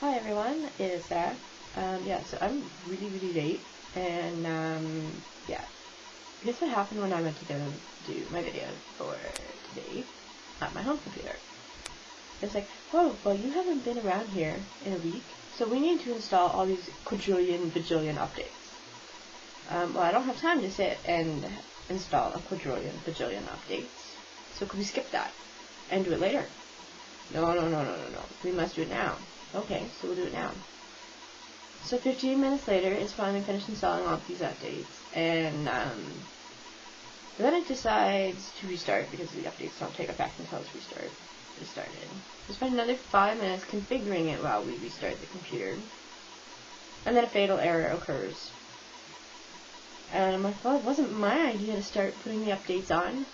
Hi everyone, it is Sarah. Yeah, so I'm really late, and yeah, guess what happened when I went to go do my video for today at my home computer? It's like, oh, well, you haven't been around here in a week, so we need to install all these quadrillion, bajillion updates. Well, I don't have time to sit and install a quadrillion, bajillion updates, so could we skip that and do it later? No. We must do it now. Okay, so we'll do it now. So 15 minutes later, it's finally finished installing all of these updates, and then it decides to restart because the updates don't take effect until it's restarted. We spend another 5 minutes configuring it while we restart the computer, and then a fatal error occurs. And I'm like, well, it wasn't my idea to start putting the updates on,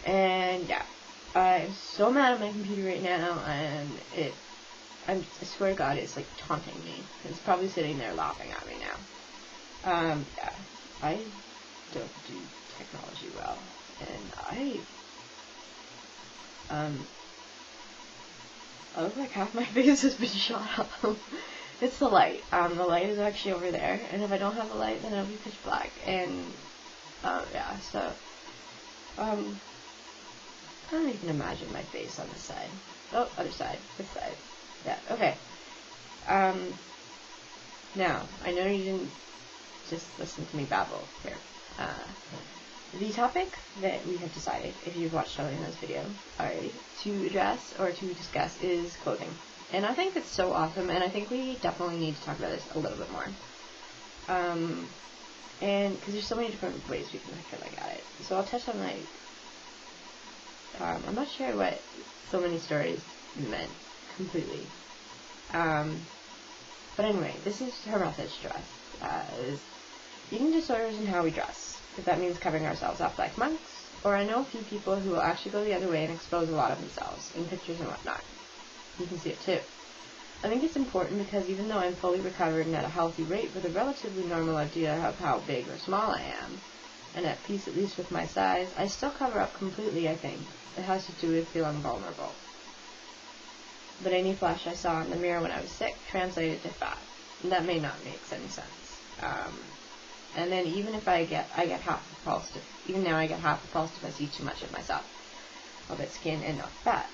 and yeah, I'm so mad at my computer right now, and I swear to God, it's like taunting me. It's probably sitting there laughing at me now. Yeah, I don't do technology well, and I look like half my face has been shot up. It's the light. The light is actually over there, and if I don't have the light, then it'll be pitch black. And yeah, so I don't even imagine my face on this side. Oh, other side, this side. Yeah, okay. Now, I know you didn't just listen to me babble here. The topic that we have decided, if you've watched Charlena's video already, to address or to discuss is clothing. And I think it's so awesome, and I think we definitely need to talk about this a little bit more. And because there's so many different ways we can look at it. So I'll touch on, like, I'm not sure what so many stories meant completely. But anyway, this is her message to us, is eating disorders and how we dress. If that means covering ourselves up like monks, or I know a few people who will actually go the other way and expose a lot of themselves in pictures and whatnot. You can see it too. I think it's important because even though I'm fully recovered and at a healthy rate with a relatively normal idea of how big or small I am, and at peace at least with my size, I still cover up completely, I think. It has to do with feeling vulnerable. But any flash I saw in the mirror when I was sick translated to fat. And that may not make any sense. And then even if I get half repulsed, even now I get half repulsed if I see too much of myself. All that skin and not fat.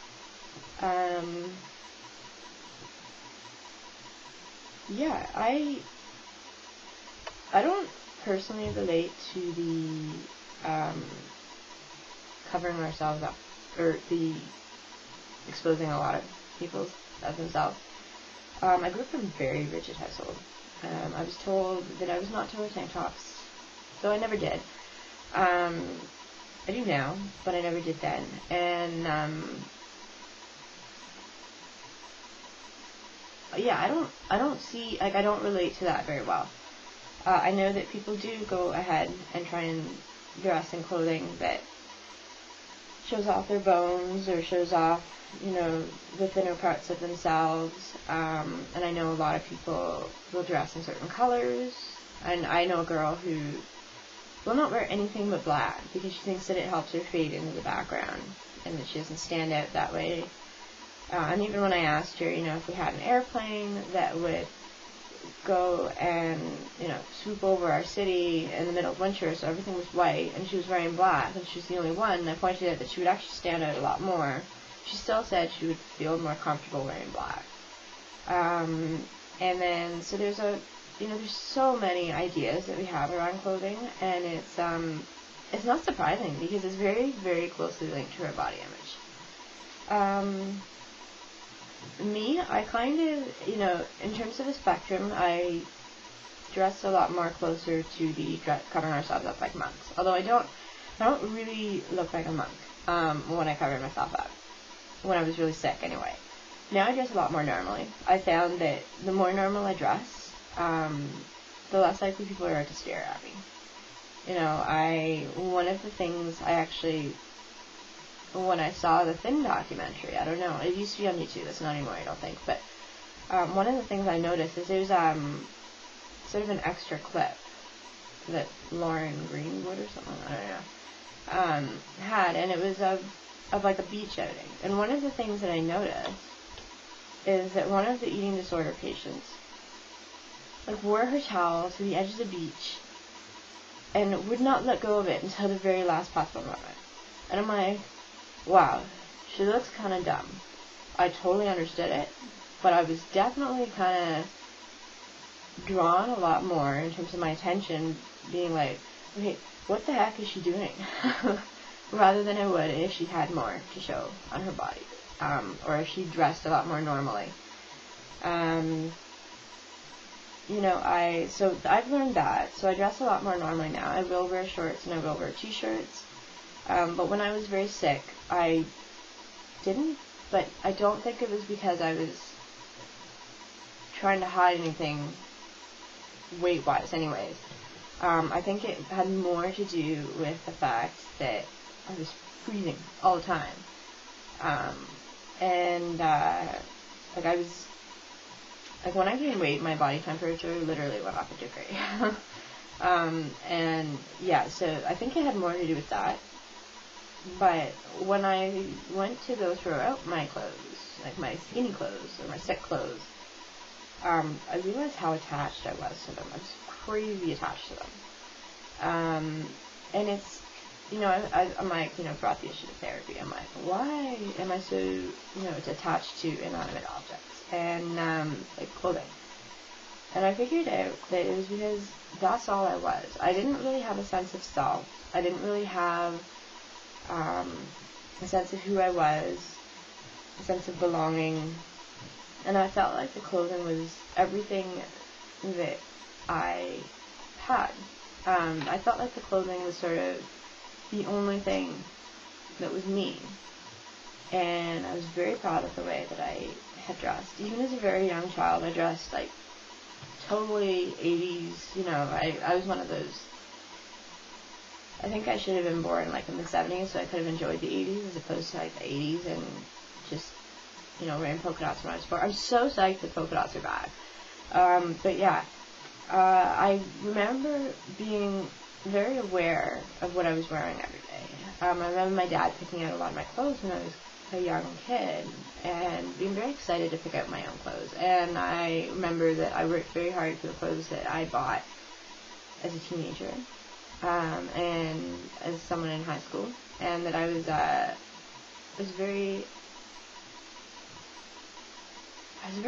Yeah, I don't personally relate to the covering ourselves up, or the exposing a lot of people of themselves. I grew up in a very rigid household. I was told that I was not to wear tank tops, so I never did. I do now, but I never did then. And yeah, I don't relate to that very well. I know that people do go ahead and try and dress in clothing that shows off their bones or shows off, the thinner parts of themselves. And I know a lot of people will dress in certain colors. And I know a girl who will not wear anything but black because she thinks that it helps her fade into the background and that she doesn't stand out that way. And even when I asked her, if we had an airplane that would go and, swoop over our city in the middle of winter, so everything was white, and she was wearing black, and she was the only one, and I pointed out that she would actually stand out a lot more. She still said she would feel more comfortable wearing black. And then, so there's there's so many ideas that we have around clothing, and it's not surprising because it's very, very closely linked to our body image. Me, I kind of, in terms of the spectrum, I dress a lot more closer to the covering ourselves up like monks. Although I don't really look like a monk when I cover myself up. When I was really sick, anyway. Now I dress a lot more normally. I found that the more normal I dress, the less likely people are to stare at me. One of the things I actually, when I saw the Thin documentary, I don't know, it used to be on YouTube, it's not anymore, I don't think, but one of the things I noticed is there's sort of an extra clip that Lauren Greenwood or something, I don't know, had, and it was of like a beach outing. And one of the things that I noticed is that one of the eating disorder patients like wore her towel to the edge of the beach and would not let go of it until the very last possible moment. And I'm like, wow, she looks kind of dumb. I totally understood it, but I was definitely kind of drawn a lot more in terms of my attention, being like, okay, what the heck is she doing? Rather than I would if she had more to show on her body, or if she dressed a lot more normally. So I've learned that. So I dress a lot more normally now. I will wear shorts and I will wear t-shirts. But when I was very sick, I didn't. But I don't think it was because I was trying to hide anything weight-wise anyways. I think it had more to do with the fact that I was freezing all the time. When I gained weight, my body temperature literally went up a degree. So I think it had more to do with that. But when I went to go throw out my clothes, like my skinny clothes or my sick clothes, I realized how attached I was to them. I was crazy attached to them. And it's, I'm like, brought the issue to therapy. I'm like, why am I so, attached to inanimate objects and, like clothing? And I figured out that it was because that's all I was. I didn't really have a sense of self. I didn't really have a sense of who I was, a sense of belonging, and I felt like the clothing was everything that I had. I felt like the clothing was sort of the only thing that was me, and I was very proud of the way that I had dressed. Even as a very young child, I dressed like totally 80s, I was one of those. I think I should have been born like in the 70s, so I could have enjoyed the 80s as opposed to like the 80s and just, wearing polka dots when I was 4. I'm so psyched that polka dots are back. I remember being very aware of what I was wearing every day. I remember my dad picking out a lot of my clothes when I was a young kid and being very excited to pick out my own clothes. And I remember that I worked very hard for the clothes that I bought as a teenager. And as someone in high school, and that I was very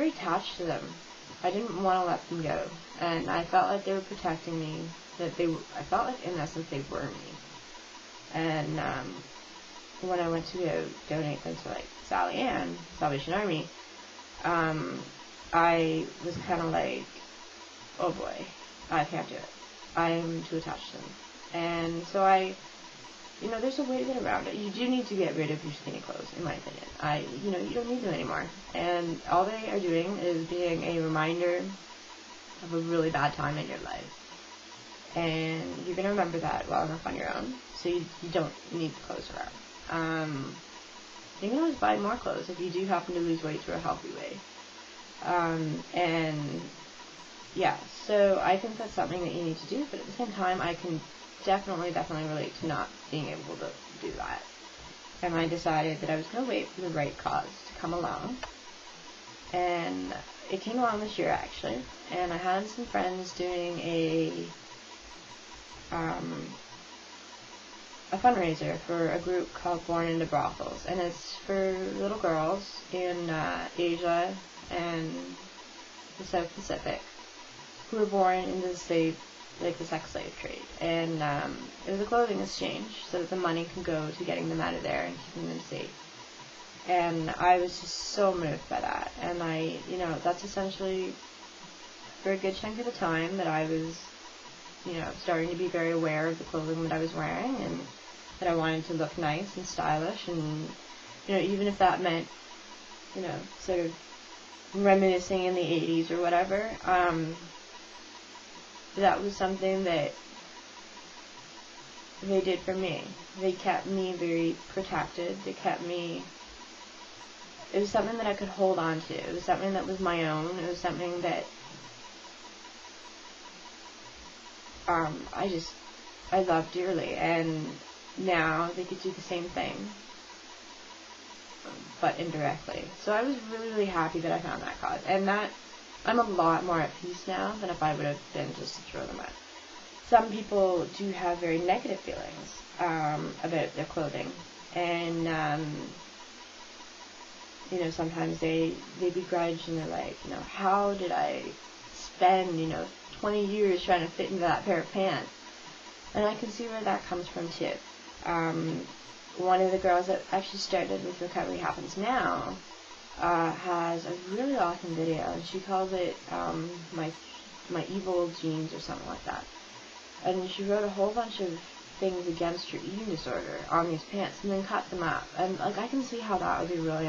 attached to them. I didn't want to let them go, and I felt like they were protecting me. I felt like in essence they were me. And when I went to go donate them to like Sally Ann, Salvation Army, I was kind of like, oh boy, I can't do it. I'm too attached to them. And so there's a way to get around it. You do need to get rid of your skinny clothes, in my opinion. You don't need them anymore. And all they are doing is being a reminder of a really bad time in your life. And you're going to remember that well enough on your own, so you don't need the clothes around. You can always buy more clothes if you do happen to lose weight through a healthy way. So I think that's something that you need to do, but at the same time, I can definitely relate to not being able to do that. And I decided that I was going to wait for the right cause to come along. And it came along this year, actually. And I had some friends doing a fundraiser for a group called Born Into Brothels. And it's for little girls in Asia and the South Pacific who were born into the sex slave trade. And it was a clothing exchange so that the money can go to getting them out of there and keeping them safe. And I was just so moved by that. And that's essentially for a good chunk of the time that I was, starting to be very aware of the clothing that I was wearing and that I wanted to look nice and stylish. And, even if that meant, sort of reminiscing in the 80s or whatever, that was something that they did for me. They kept me very protected. It was something that I could hold on to. It was something that was my own. It was something that I love dearly. And now they could do the same thing. but indirectly. So I was really, really happy that I found that cause. And that, I'm a lot more at peace now than if I would have been just to throw them out. Some people do have very negative feelings about their clothing. And, sometimes they begrudge and they're like, how did I spend, 20 years trying to fit into that pair of pants? And I can see where that comes from too. One of the girls that actually started with Recovery Happens Now has a really awesome video, and she calls it my evil genes or something like that. And she wrote a whole bunch of things against her eating disorder on these pants and then cut them up. And I can see how that would be really